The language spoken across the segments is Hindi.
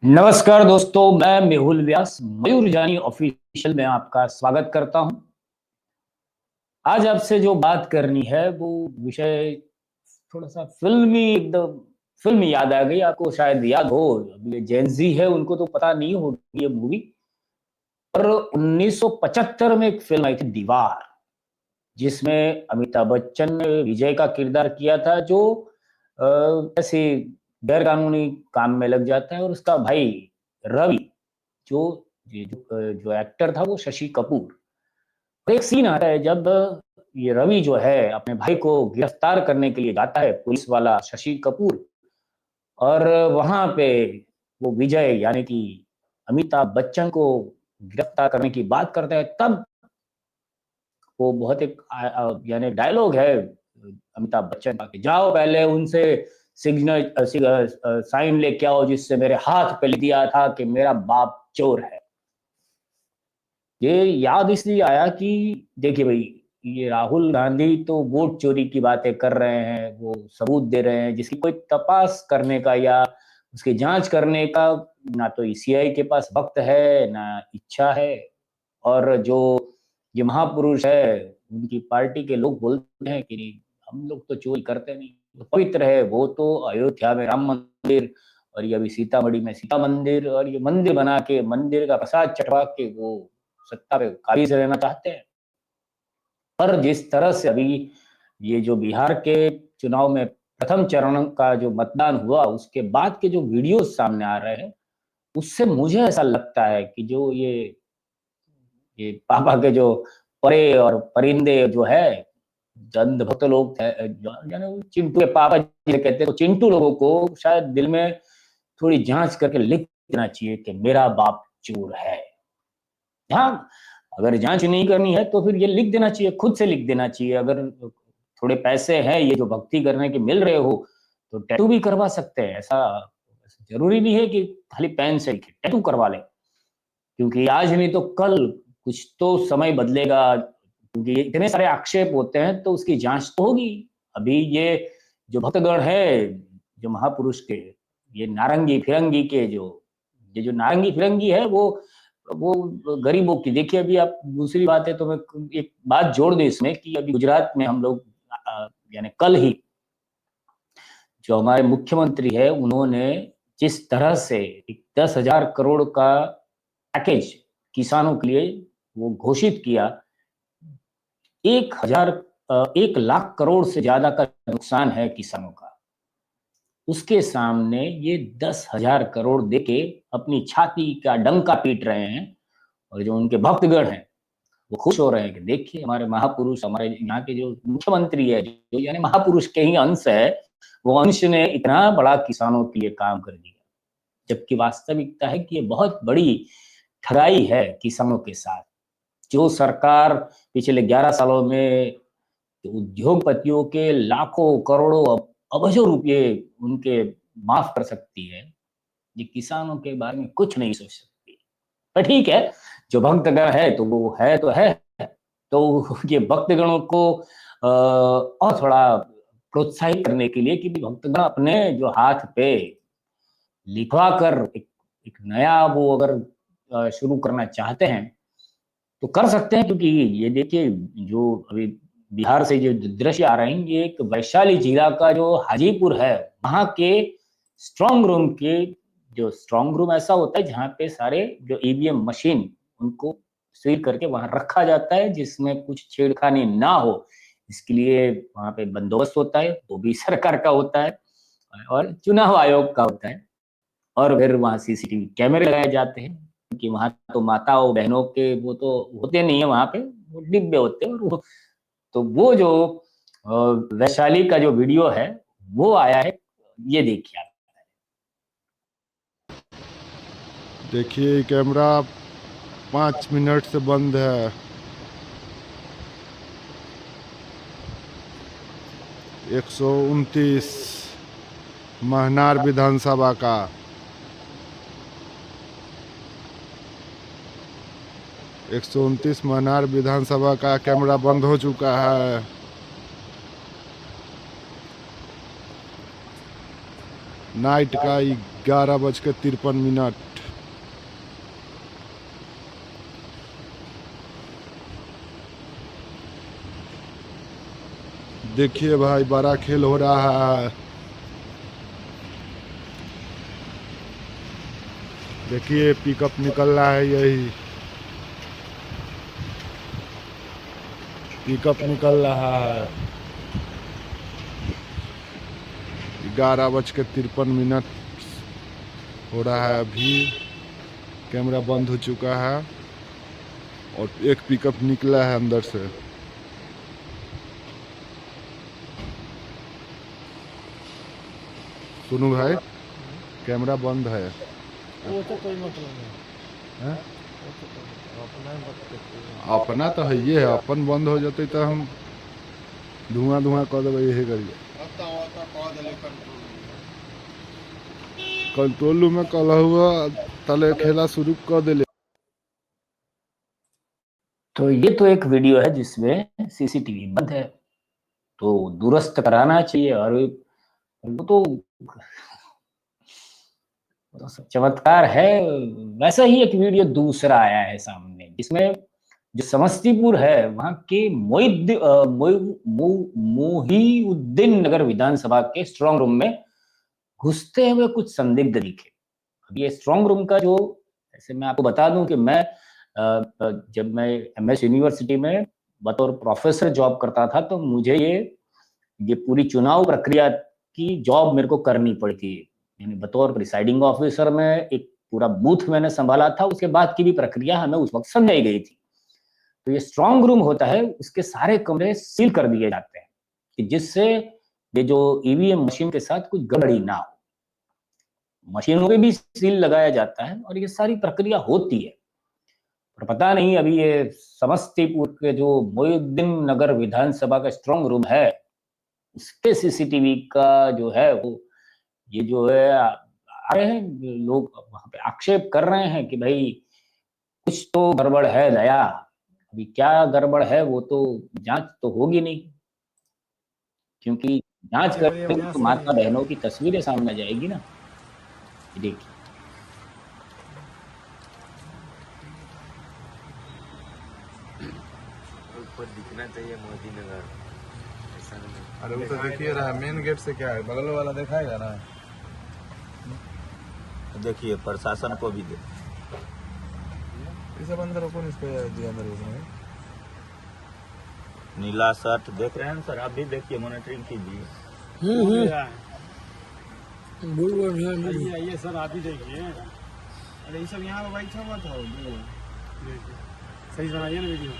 नमस्कार दोस्तों, मैं मेहुल व्यास मयूर जानी ऑफिशियल में आपका स्वागत करता हूं। आज आपसे जो बात करनी है वो विषय थोड़ा सा फिल्मी, एकदम फिल्म याद आ गई। आपको शायद याद हो, अब ये जेनजी है उनको तो पता नहीं होगी ये मूवी। पर 1975 में एक फिल्म आई थी दीवार, जिसमें अमिताभ बच्चन ने विजय का किरदार किया था, जो ऐसे गैर कानूनी काम में लग जाता है, और उसका भाई रवि, जो जो एक्टर था वो शशि कपूर। और एक सीन आता है जब ये रवि जो है अपने भाई को गिरफ्तार करने के लिए जाता है, पुलिस वाला शशि कपूर। और वहां पे वो विजय यानी कि अमिताभ बच्चन को गिरफ्तार करने की बात करता है, तब वो बहुत एक यानी डायलॉग है अमिताभ बच्चन का कि जाओ पहले उनसे सिग्नल साइन लेके आओ जिससे मेरे हाथ पे लिख दिया था कि मेरा बाप चोर है। ये याद इसलिए आया कि देखिए भाई, ये राहुल गांधी तो वोट चोरी की बातें कर रहे हैं, वो सबूत दे रहे हैं जिसकी कोई तपास करने का या उसकी जांच करने का ना तो ईसीआई के पास वक्त है ना इच्छा है। और जो ये महापुरुष है, उनकी पार्टी के लोग बोलते हैं कि नहीं, हम लोग तो चोरी करते नहीं, तो पवित्र है वो तो अयोध्या में राम मंदिर, और ये अभी सीतामढ़ी में सीता मंदिर, और ये मंदिर बना के मंदिर का प्रसाद चढ़वा के वो सत्ता पे काबिज रहना चाहते हैं। पर जिस तरह से अभी ये जो बिहार के चुनाव में प्रथम चरण का जो मतदान हुआ, उसके बाद के जो वीडियो सामने आ रहे हैं, उससे मुझे ऐसा लगता है कि जो ये पापा के जो परे और परिंदे जो है, अंध भक्त लोग यानी वो चिंटू के पापा जी कहते हैं, तो चिंटू लोगों को शायद दिल में थोड़ी जांच करके लिख देना चाहिए कि मेरा बाप चोर है। हाँ, अगर जांच नहीं करनी है तो फिर ये लिख देना चाहिए, खुद से लिख देना चाहिए। अगर थोड़े पैसे हैं ये जो भक्ति करने के मिल रहे हो, तो टैटू भी करवा सकते हैं। ऐसा जरूरी नहीं है कि खाली पेन से लिखे, टैटू करवा लें। क्योंकि आज नहीं तो कल कुछ तो समय बदलेगा, क्योंकि इतने सारे आक्षेप होते हैं तो उसकी जांच तो होगी। अभी ये जो भक्तगण है, जो महापुरुष के, ये नारंगी फिरंगी के जो ये जो नारंगी फिरंगी है, वो गरीबों की, देखिए अभी आप, दूसरी बात है तो मैं एक बात जोड़ दूं इसमें कि अभी गुजरात में हम लोग यानी कल ही जो हमारे मुख्यमंत्री है, उन्होंने जिस तरह से 10,000 करोड़ का पैकेज किसानों के लिए वो घोषित किया, 1,00,000 करोड़ से ज्यादा का नुकसान है किसानों का, उसके सामने ये 10,000 करोड़ देके अपनी छाती का डंका पीट रहे हैं। और जो उनके भक्तगण हैं वो खुश हो रहे हैं कि देखिए हमारे महापुरुष, हमारे यहाँ के जो मुख्यमंत्री है, जो यानी महापुरुष के ही अंश है, वो अंश ने इतना बड़ा किसानों के लिए काम कर दिया। जबकि वास्तविकता है कि ये बहुत बड़ी ठगाई है किसानों के साथ। जो सरकार पिछले 11 सालों में उद्योगपतियों के लाखों करोड़ों अबजों रुपये उनके माफ कर सकती है, ये किसानों के बारे में कुछ नहीं सोच सकती। पर ठीक है, जो भक्तगण है तो वो है तो है। तो ये भक्तगणों को और थोड़ा प्रोत्साहित करने के लिए कि भक्तगण अपने जो हाथ पे लिखवा कर एक नया वो अगर शुरू करना चाहते हैं तो कर सकते हैं। क्योंकि ये देखिए, जो अभी बिहार से जो दृश्य आ रहे हैं, ये एक वैशाली जिला का जो हाजीपुर है, वहां के स्ट्रांग रूम के, जो स्ट्रांग रूम ऐसा होता है जहाँ पे सारे जो ईवीएम मशीन, उनको सील करके वहां रखा जाता है जिसमें कुछ छेड़खानी ना हो, इसके लिए वहां पे बंदोबस्त होता है, वो भी सरकार का होता है और चुनाव आयोग का होता है। और फिर वहाँ सीसीटीवी कैमरे लगाए जाते हैं, क्योंकि वहाँ तो माताओं बहनों के वो तो होते नहीं है वहाँ पे, वो डिब्बे होते हैं। और वो जो वैशाली का जो वीडियो है वो आया है, ये देखिए आप। देखिए कैमरा 5 मिनट से बंद है। 129 महनार विधानसभा का 129 महनार विधानसभा का कैमरा बंद हो चुका है। नाइट का 11:53। देखिए भाई, बड़ा खेल हो रहा है। देखिए पिकअप निकल रहा है, यही पिकअप निकल रहा है। 11:53 हो रहा है अभी। कैमरा बंद हो चुका है और एक पिकअप निकला है अंदर से। सुनो भाई, कैमरा बंद है। वो तो कोई मतलब नहीं हैं? वो तो अपना ही बात करते हैं। अपना तो है, ये है। अपन बंद हो जाते तो हम धुआं धुआं कर देवे, यही करिए। कंट्रोल में कल हुआ तले खेला शुरू कर दिले। तो ये तो एक वीडियो है जिसमें सीसीटीवी बंद है, तो दुरुस्त कराना चाहिए। और वो तो चमत्कार है। वैसा ही एक वीडियो दूसरा आया है सामने, जिसमें जो समस्तीपुर है वहां के मोहिउद्दीन नगर विधानसभा के स्ट्रांग रूम में घुसते हुए कुछ संदिग्ध दिखे। अब ये स्ट्रांग रूम का जो, ऐसे मैं आपको बता दूं कि मैं जब मैं एमएस यूनिवर्सिटी में बतौर प्रोफेसर जॉब करता था, तो मुझे ये पूरी चुनाव प्रक्रिया की जॉब मेरे को करनी पड़ी थी। यानी बतौर प्रिसाइडिंग ऑफिसर में एक पूरा बूथ मैंने संभाला था। उसके बाद की भी प्रक्रिया हमें उस वक्त समझाई गई थी। तो ये स्ट्रांग रूम होता है, उसके सारे कमरे सील कर दिए जाते हैं कि जिससे ये जो ईवीएम मशीन के साथ कुछ गड़बड़ी ना हो। मशीनों पे भी सील लगाया जाता है और ये सारी प्रक्रिया होती है। पर पता नहीं अभी ये समस्तीपुर के जो मोहिउद्दीन नगर विधानसभा का स्ट्रांग रूम है, उसके सीसीटीवी का जो है वो, ये जो है आ रहे हैं लोग वहां पे आक्षेप कर रहे हैं कि भाई कुछ तो गड़बड़ है दया। अभी क्या गड़बड़ है वो तो जांच तो होगी नहीं, क्योंकि जांच करेंगे तो माता बहनों की तस्वीरें सामने आ जाएगी ना। ये देखिए, ऊपर दिखना चाहिए मोदी नगर, ऐसा नहीं। अरे वो तो देखिए रहा, मेन गेट से क्या है, बगल वाला दिखाएगा ना। देखिए प्रशासन को भी दे। ये सब अंदर कौन इसको दिया अंदर उसने? नीला शर्ट देख रहे हैं सर, आप भी देखिए, मॉनिटरिंग कीजिए। आइए सर, आप ही देखिए। अरे ये सब यहाँ पे बैठा हुआ था। सही बनाइए ना वीडियो।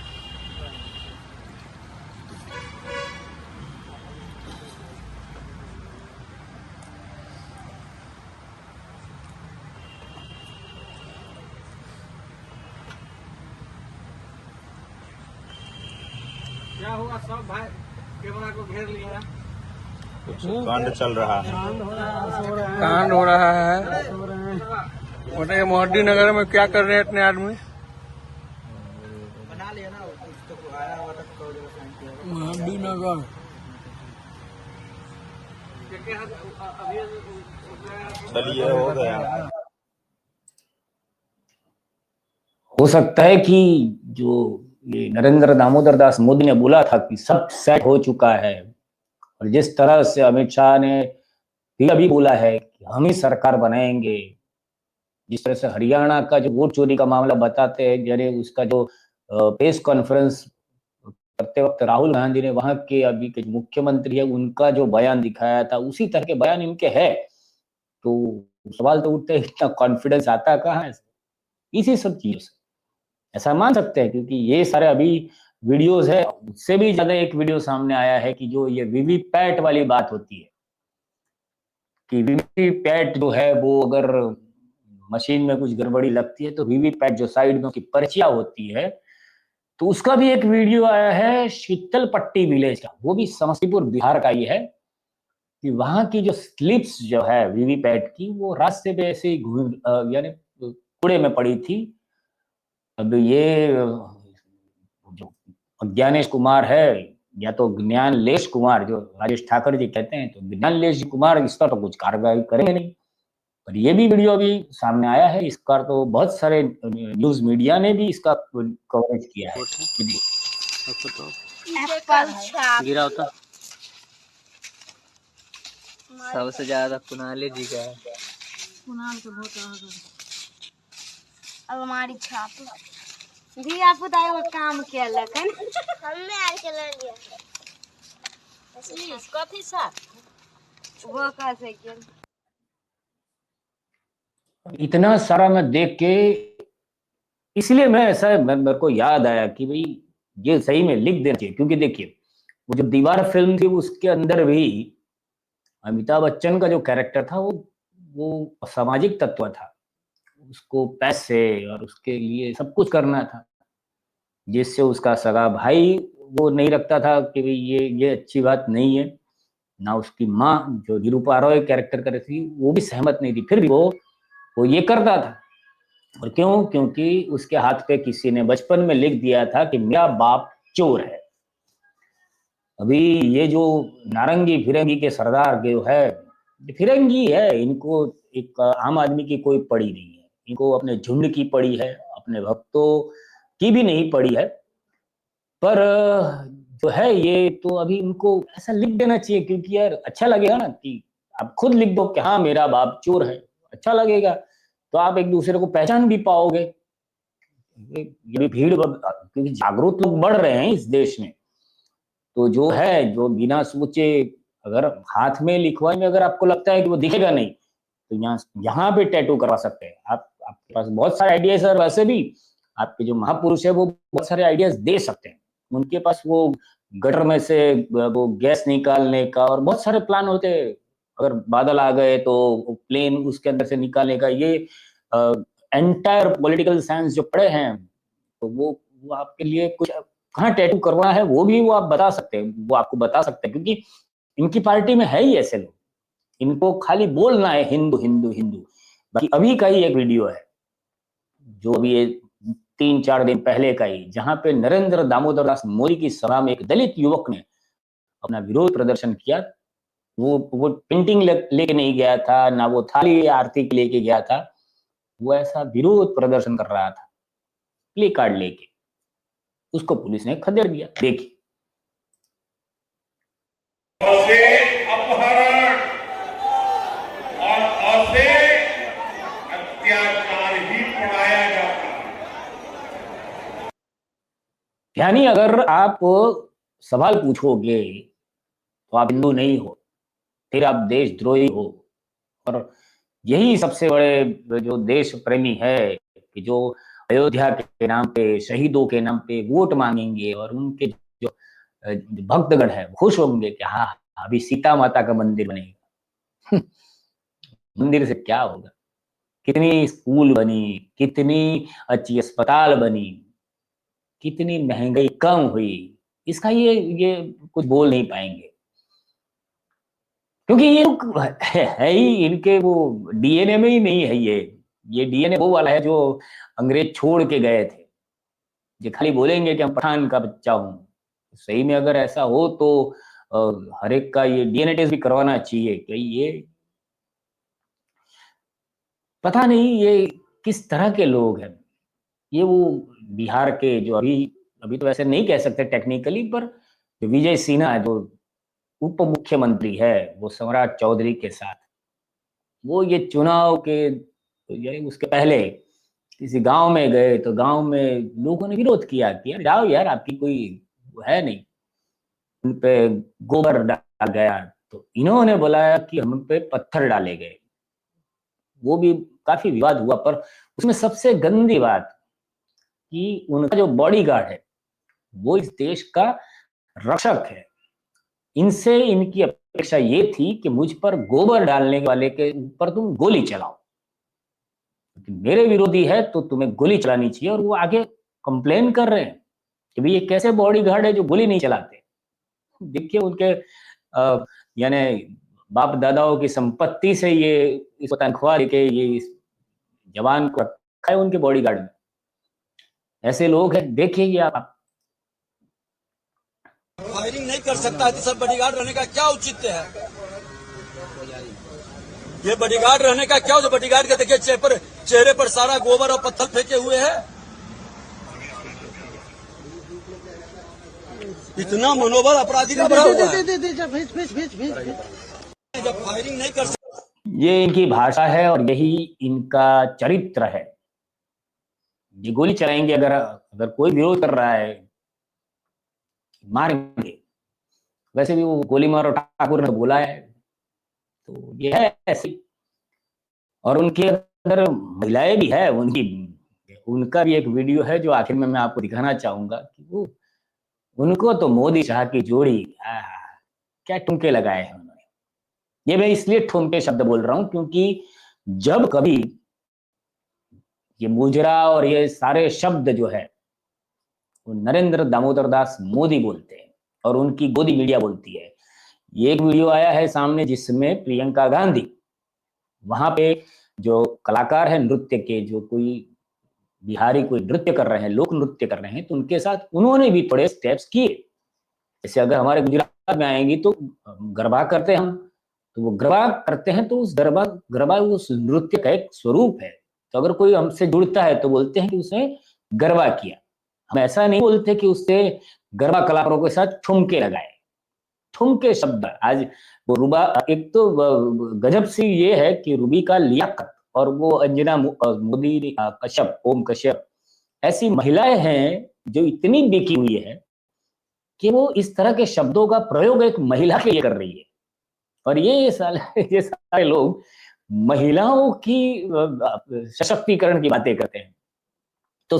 क्या हुआ सब भाई, कैमरा को घेर लिया। कुछ कांड चल रहा है। कांड हो रहा है। बताइए मोहद्दी नगर में क्या कर रहे हैं इतने आदमी? बना लिया ना, तो आया हुआ था मोहद्दी नगर चलिए, हो गया। हो सकता है कि जो ये नरेंद्र दामोदर दास मोदी ने बोला था कि सब सेट हो चुका है, और जिस तरह से अमित शाह ने भी अभी बोला है कि हम ही सरकार बनाएंगे, जिस तरह से हरियाणा का जो वोट चोरी का मामला बताते हैं, यानी उसका जो प्रेस कॉन्फ्रेंस करते वक्त राहुल गांधी ने वहां के अभी के मुख्यमंत्री है उनका जो बयान दिखाया था, उसी तरह के बयान इनके है। तो सवाल तो उठते हैं, इतना कॉन्फिडेंस आता कहाँ है इसी सब चीजों से? ऐसा मान सकते हैं, क्योंकि ये सारे अभी वीडियोस है। उससे भी ज्यादा एक वीडियो सामने आया है कि जो ये वीवीपैट वाली बात होती है, कि वीवीपैट जो है वो अगर मशीन में कुछ गड़बड़ी लगती है तो वीवीपैट जो साइड में की पर्चियां होती है, तो उसका भी एक वीडियो आया है शीतल पट्टी विलेज का, वो भी समस्तीपुर बिहार का ही है, कि वहां की जो स्लिप्स जो है वीवीपैट की, वो रास्ते पे ऐसे ही यानी कूड़े में पड़ी थी। अब ये जो ज्ञानेश कुमार है, या तो ज्ञानलेश कुमार, जो राजेश ठाकर जी कहते हैं, तो ज्ञानलेश कुमार इस पर तो कुछ कार्रवाई करेंगे नहीं। पर ये भी वीडियो अभी सामने आया है, इसका तो बहुत सारे न्यूज मीडिया ने भी इसका कवरेज किया है। गिरा होता सबसे ज्यादा कुणाली जी का है। कुणाल के बहुत अब हमारी छाप भी आप बताए वो काम किया लगन हमने आर के ले लिया प्लीज कथी साथ वो कैसे किया। इतना सारा मैं देख के इसलिए मैं ऐसा मेरे को याद आया कि भाई ये सही में लिख देना चाहिए, क्योंकि देखिए वो जो दीवार फिल्म थी उसके अंदर भी अमिताभ बच्चन का जो कैरेक्टर था वो सामाजिक तत्व था, उसको पैसे और उसके लिए सब कुछ करना था, जिससे उसका सगा भाई वो नहीं रखता था कि भाई ये अच्छी बात नहीं है, ना उसकी माँ जो निरूपा रॉय कैरेक्टर कर रही थी वो भी सहमत नहीं थी, फिर भी वो ये करता था। और क्यों? क्योंकि उसके हाथ पे किसी ने बचपन में लिख दिया था कि मेरा बाप चोर है। अभी ये जो नारंगी फिरंगी के सरदार जो है, फिरंगी है, इनको एक आम आदमी की कोई पड़ी नहीं है, इनको अपने झुंड की पड़ी है, अपने भक्तों की भी नहीं पड़ी है। पर जो है ये तो अभी इनको ऐसा लिख देना चाहिए, क्योंकि यार अच्छा लगेगा ना कि आप खुद लिख दो कि हाँ मेरा बाप चोर है, अच्छा लगेगा, तो आप एक दूसरे को पहचान भी पाओगे। ये भी भीड़, क्योंकि जागरूक लोग बढ़ रहे हैं इस देश में, तो जो है जो बिना सोचे अगर हाथ में लिखवाएंगे, अगर आपको लगता है कि वो दिखेगा नहीं, तो यहाँ पे टैटू करवा सकते हैं आप। आपके पास बहुत सारे आइडियाज है, वैसे भी आपके जो महापुरुष है वो बहुत सारे आइडियाज दे सकते हैं, उनके पास वो गटर में से वो गैस निकालने का और बहुत सारे प्लान होते हैं, अगर बादल आ गए तो प्लेन उसके अंदर से निकालने का, ये एंटायर पॉलिटिकल साइंस जो पढ़े हैं, तो वो आपके लिए कुछ कहाँ टैटू करवाना है वो भी वो आप बता सकते हैं, वो आपको बता सकते हैं, क्योंकि इनकी पार्टी में है ही ऐसे लोग, इनको खाली बोलना है हिंदू हिंदू हिंदू। बाकी अभी का ही एक वीडियो है जो अभी ये 3-4 दिन पहले का ही, जहां पे नरेंद्र दामोदर दास मोदी की सभा में एक दलित युवक ने अपना विरोध प्रदर्शन किया। वो पेंटिंग लेके नहीं गया था, ना वो थाली आरती लेके गया था, वो ऐसा विरोध प्रदर्शन कर रहा था प्ले कार्ड लेके, उसको पुलिस ने खदेड़ दिया। देखिए अपहरण और ऐसे अत्याचार ही पढ़ाया जाता है। यानी अगर आप सवाल पूछोगे तो आप हिंदू नहीं हो, फिर आप देशद्रोही हो। और यही सबसे बड़े जो देश प्रेमी है कि जो अयोध्या के नाम पे, शहीदों के नाम पे वोट मांगेंगे, और उनके जो भक्तगण है खुश होंगे कि हाँ अभी सीता माता का मंदिर बनेगा। मंदिर से क्या होगा? कितनी स्कूल बनी, कितनी अच्छी अस्पताल बनी, कितनी महंगाई कम हुई, इसका ये कुछ बोल नहीं पाएंगे, क्योंकि ये है ही इनके वो डीएनए में ही नहीं है। ये डीएनए वो वाला है जो अंग्रेज छोड़ के गए थे, ये खाली बोलेंगे कि हम पठान का बच्चा हूं। सही में अगर ऐसा हो तो हर एक का ये डीएनए टेस्ट भी करवाना चाहिए कि ये पता नहीं ये किस तरह के लोग हैं। ये वो बिहार के जो अभी तो ऐसे नहीं कह सकते टेक्निकली, पर जो विजय सिन्हा है जो उप मुख्यमंत्री है, वो सम्राट चौधरी के साथ वो ये चुनाव के यानी उसके पहले किसी गांव में गए, तो गांव में लोगों ने विरोध किया कि यार जाओ यार, आपकी कोई वो है नहीं, उन पे गोबर डाला गया, तो इन्होंने बोला कि हम पे पत्थर डाले गए। वो भी काफी विवाद हुआ, पर उसमें सबसे गंदी बात कि उनका जो बॉडीगार्ड है वो इस देश का रक्षक है, इनसे इनकी अपेक्षा ये थी कि मुझ पर गोबर डालने वाले के ऊपर तुम गोली चलाओ, मेरे विरोधी है तो तुम्हें गोली चलानी चाहिए। और वो आगे कंप्लेन कर रहे हैं कि भाई ये कैसे बॉडीगार्ड है जो गोली नहीं चलाते। देखिए उनके यानी बाप दादाओं की संपत्ति से ये इसको तनख्वाह देके ये इस जवान को रखा है उनके बॉडीगार्ड में। ऐसे लोग हैं, देखिए आप। फायरिंग नहीं कर सकता है तो सर बॉडीगार्ड रहने का क्या औचित्य है? ये बॉडीगार्ड रहने का क्या? जो बॉडीगार्ड के देखिए चेहरे पर सारा गोबर और पत्थर फेंके हुए हैं। इतना मनोबल अपराधी का बढ़ा हुआ है। जब फायरिंग नहीं कर सकता, ये इनकी भाषा है और यही इनका चरित्र है। ये गोली चलाएंगे, अगर कोई विरोध कर रहा है मारेंगे। वैसे भी वो गोली मारो ठाकुर ने बोला है, तो ये है ऐसे। और उनके अंदर महिलाएं भी है, उनका भी एक वीडियो है जो आखिर में मैं आपको दिखाना चाहूंगा कि वो उनको तो मोदी शाह की जोड़ी क्या ठुमके लगाए हैं उन्होंने। ये मैं इसलिए ठुमके शब्द बोल रहा हूं क्योंकि जब कभी ये मुजरा और ये सारे शब्द जो है वो नरेंद्र दामोदर दास मोदी बोलते हैं और उनकी गोदी मीडिया बोलती है। ये एक वीडियो आया है सामने जिसमें प्रियंका गांधी वहां पे जो कलाकार है नृत्य के, जो कोई बिहारी कोई नृत्य कर रहे हैं, लोक नृत्य कर रहे हैं, तो उनके साथ उन्होंने भी थोड़े स्टेप्स किए। जैसे अगर हमारे गुजरात में आएंगी तो गरबा करते हैं हम, तो वो गरबा करते हैं तो उस गरबा उस नृत्य का एक स्वरूप है। तो अगर कोई हमसे जुड़ता है तो बोलते हैं कि उसने गरबा किया। हम ऐसा नहीं बोलते कि उससे गरबा कलाकारों के साथ ठुमके लगाए। ठुमके शब्द आज वो रुबा, एक तो गजब सी ये है कि रूबी का लियाकत और वो अंजना मोदी कश्यप, ओम कश्यप, ऐसी महिलाएं हैं जो इतनी बिकी हुई है कि वो इस तरह के शब्दों का प्रयोग एक महिला के लिए कर रही है। और ये सारे लोग महिलाओं की सशक्तिकरण की बातें करते हैं। तो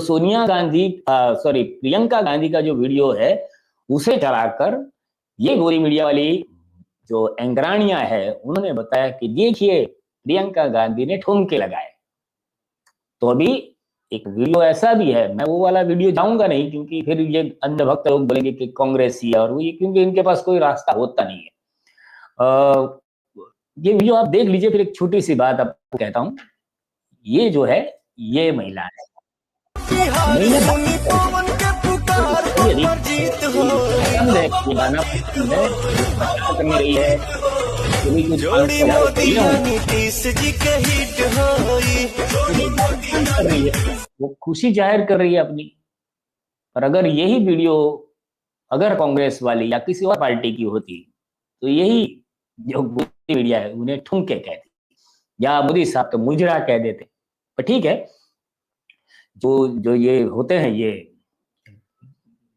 प्रियंका गांधी का जो वीडियो है उसे चलाकर ये गोरी मीडिया वाली जो एंकरानियां है उन्होंने बताया कि देखिए प्रियंका गांधी ने ठुमके लगाए। तो अभी एक वीडियो ऐसा भी है, मैं वो वाला वीडियो जाऊंगा नहीं क्योंकि फिर ये अंधभक्त लोग बोलेंगे कि कांग्रेसी है और वो, ये क्योंकि इनके पास कोई रास्ता होता नहीं है। ये वीडियो आप देख लीजिए। फिर एक छोटी सी बात आपको कहता हूं, ये जो है ये महिला है, वो खुशी जाहिर कर रही है अपनी। पर अगर यही वीडियो अगर कांग्रेस वाली या किसी और पार्टी की होती तो यही जो मीडिया है उन्हें ठुमके कहती या मोदी साहब तो मुजरा कह देते। पर ठीक है, जो ये होते हैं, ये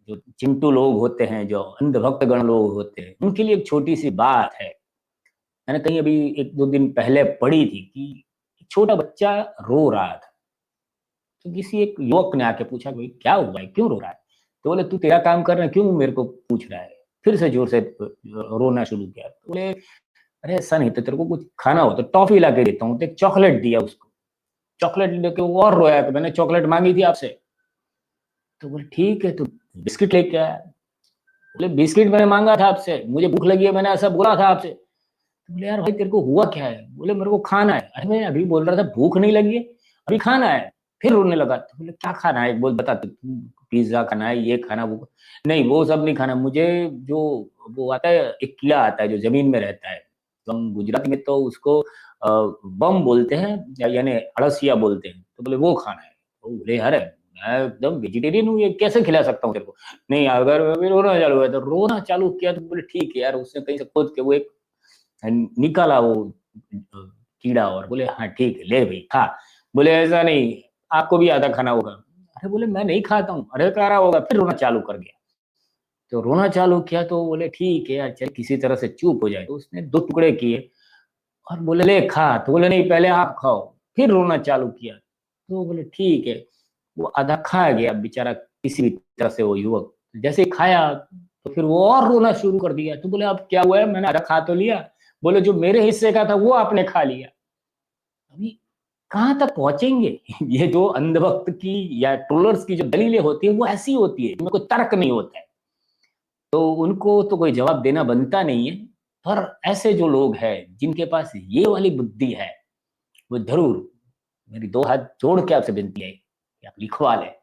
जो चिंटू लोग होते हैं, जो अंधभक्तगण लोग होते हैं, उनके लिए एक छोटी सी बात है। मैंने कहीं अभी 1-2 दिन पहले पढ़ी थी कि एक छोटा बच्चा रो रहा था। तो किसी एक युवक ने आके पूछा भाई क्या हुआ है, क्यों रो रहा है? तो बोले तू तेरा काम कर रहा है, क्यों मेरे को पूछ रहा है? फिर से जोर से रोना शुरू किया। तो बोले अरे ऐसा नहीं, तो तेरे को कुछ खाना हो तो टॉफी ला के देता हूँ। तो एक चॉकलेट दिया उसको, चॉकलेट लेके वो और रोया कि मैंने चॉकलेट मांगी थी आपसे। तो बोले ठीक है, तो बिस्किट लेके आया। बोले बिस्किट मैंने मांगा था आपसे, मुझे भूख लगी है, मैंने ऐसा बोला था आपसे। तो बोले यार भाई तेरे को हुआ क्या है? बोले मेरे को खाना है। अरे मैं अभी बोल रहा था भूख नहीं लगी है, अभी खाना है। फिर रोने लगा। तो बोले क्या खाना है? बोल बता, पिज्जा खाना है, ये खाना, वो नहीं, वो सब नहीं खाना मुझे। जो वो आता है, एक कीड़ा आता है जो जमीन में रहता है, तो हम गुजराती में तो उसको बम बोलते हैं, यानी अड़सिया बोलते हैं। तो बोले वो खाना है। तो बोले यार मैं एकदम वेजिटेरियन हूँ, ये कैसे खिला सकता हूँ तेरे को? नहीं, अगर रोना चालू हुआ तो रोना चालू किया। तो बोले ठीक है यार, उसने कहीं से खोद के वो एक निकाला वो कीड़ा और बोले हाँ ठीक है ले भाई खा। बोले ऐसा नहीं, आपको भी आधा खाना होगा। अरे बोले मैं नहीं खाता हूँ। अरे कह रहा होगा। फिर रोना चालू कर दिया। तो रोना चालू किया तो बोले ठीक है यार, चल किसी तरह से चुप हो जाए। तो उसने 2 टुकड़े किए और बोले ले खा। तो बोले नहीं पहले आप खाओ। फिर रोना चालू किया। तो बोले ठीक है, वो आधा खा गया बेचारा किसी भी तरह से वो युवक। जैसे ही खाया तो फिर वो और रोना शुरू कर दिया। तो बोले अब क्या हुआ है? मैंने आधा खा तो लिया। बोले जो मेरे हिस्से का था वो आपने खा लिया। अभी कहाँ तक पहुंचेंगे? ये जो अंधभक्त की या ट्रोलर्स की जो दलीलें होती है वो ऐसी होती है, इनमें कोई तर्क नहीं होता है। तो उनको तो कोई जवाब देना बनता नहीं है। पर ऐसे जो लोग हैं जिनके पास ये वाली बुद्धि है, वो जरूर, मेरी 2 हाथ जोड़ के आपसे विनती है कि आप लिखवा लें।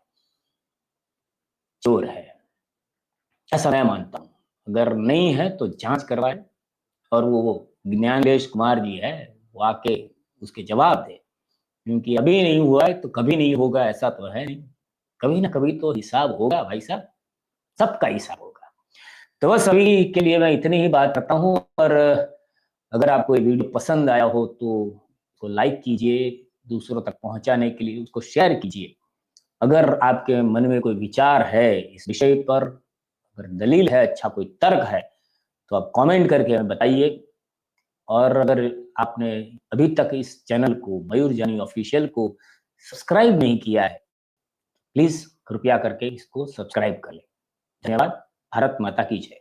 चोर है, ऐसा मैं मानता हूं। अगर नहीं है तो जांच करवाए, और वो ज्ञानेश कुमार जी है वो आके उसके जवाब दे, क्योंकि अभी नहीं हुआ है तो कभी नहीं होगा ऐसा तो है नहीं, कभी ना कभी तो हिसाब होगा भाई साहब, सबका हिसाब होगा। तो बस अभी के लिए मैं इतनी ही बात करता हूँ, और अगर आपको ये वीडियो पसंद आया हो तो उसको लाइक कीजिए, दूसरों तक पहुंचाने के लिए उसको शेयर कीजिए। अगर आपके मन में कोई विचार है इस विषय पर, अगर दलील है, अच्छा कोई तर्क है, तो आप कमेंट करके हमें बताइए। और अगर आपने अभी तक इस चैनल को, मयूर जानी ऑफिशियल को सब्सक्राइब नहीं किया है, प्लीज कृपया करके इसको सब्सक्राइब कर लें। धन्यवाद। भारत माता की जय।